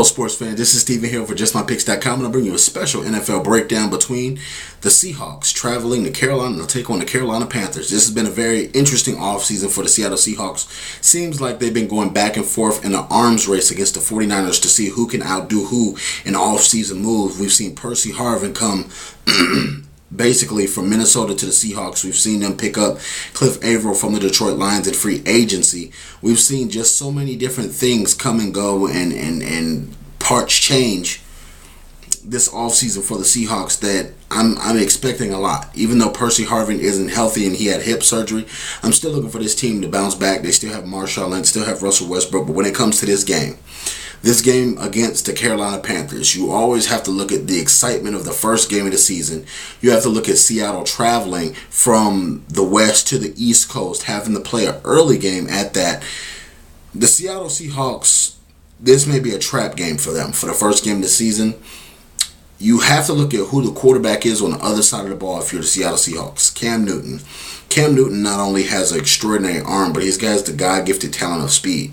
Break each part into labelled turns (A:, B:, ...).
A: Sports fan, this is Steven here for JustMyPicks.com, and I'll bring you a special NFL breakdown between the Seahawks traveling to Carolina to take on the Carolina Panthers. This has been a very interesting offseason for the Seattle Seahawks. Seems like they've been going back and forth in an arms race against the 49ers to see who can outdo who in offseason moves. We've seen Percy Harvin come basically from Minnesota to the Seahawks. We've seen them pick up Cliff Averill from the Detroit Lions in free agency. We've seen just so many different things come and go and parts change this offseason for the Seahawks that I'm expecting a lot. Even though Percy Harvin isn't healthy and he had hip surgery, I'm still looking for this team to bounce back. They still have Marshawn Lynch, still have Russell Westbrook, but when it comes to this game against the Carolina Panthers, you always have to look at the excitement of the first game of the season. You have to look at Seattle traveling from the West to the East Coast, having to play an early game at that. The Seattle Seahawks, this may be a trap game for them for the first game of the season. You have to look at who the quarterback is on the other side of the ball if you're the Seattle Seahawks. Cam Newton. Cam Newton not only has an extraordinary arm, but he's got the God-gifted talent of speed.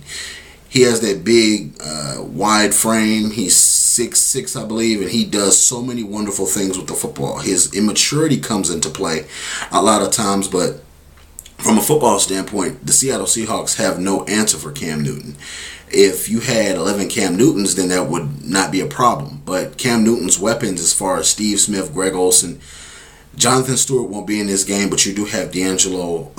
A: He has that big, wide frame. He's 6'6", I believe, and he does so many wonderful things with the football. His immaturity comes into play a lot of times, but from a football standpoint, the Seattle Seahawks have no answer for Cam Newton. If you had 11 Cam Newtons, then that would not be a problem. But Cam Newton's weapons, as far as Steve Smith, Greg Olsen, Jonathan Stewart won't be in this game, but you do have D'Angelo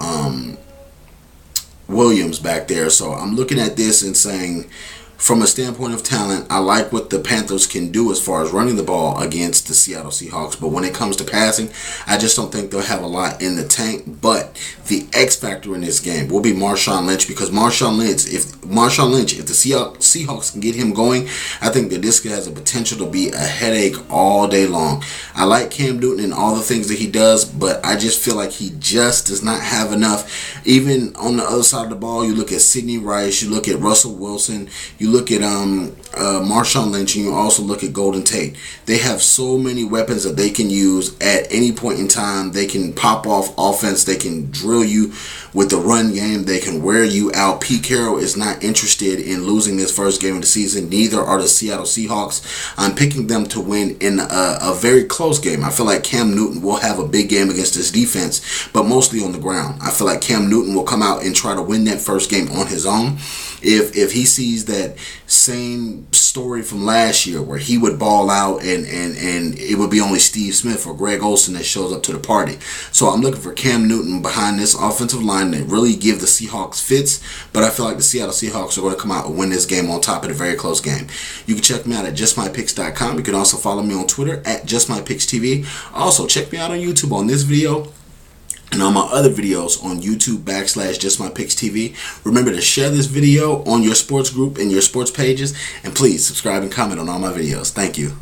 A: Williams back there. So I'm looking at this and saying, from a standpoint of talent, I like what the Panthers can do as far as running the ball against the Seattle Seahawks. But when it comes to passing, I just don't think they'll have a lot in the tank. But the X factor in this game will be Marshawn Lynch, because Marshawn Lynch, if the Seahawks can get him going, I think that this guy has a potential to be a headache all day long. I like Cam Newton and all the things that he does, but I just feel like he just does not have enough. Even on the other side of the ball, you look at Sidney Rice, you look at Russell Wilson, you look at Marshawn Lynch, and you also look at Golden Tate. They have so many weapons that they can use at any point in time. They can pop off offense. They can drill you with the run game. They can wear you out. Pete Carroll is not interested in losing this first game of the season. Neither are the Seattle Seahawks. I'm picking them to win in a very close game. I feel like Cam Newton will have a big game against this defense, but mostly on the ground. I feel like Cam Newton will come out and try to win that first game on his own. If he sees that same story from last year where he would ball out and it would be only Steve Smith or Greg Olsen that shows up to the party. So I'm looking for Cam Newton behind this offensive line that really give the Seahawks fits, but I feel like the Seattle Seahawks are going to come out and win this game on top of a very close game. You can check me out at JustMyPicks.com. You can also follow me on Twitter at JustMyPicksTV. Also, check me out on YouTube on this video and on my other videos on YouTube /JustMyPicksTV. Remember to share this video on your sports group and your sports pages, and please subscribe and comment on all my videos. Thank you.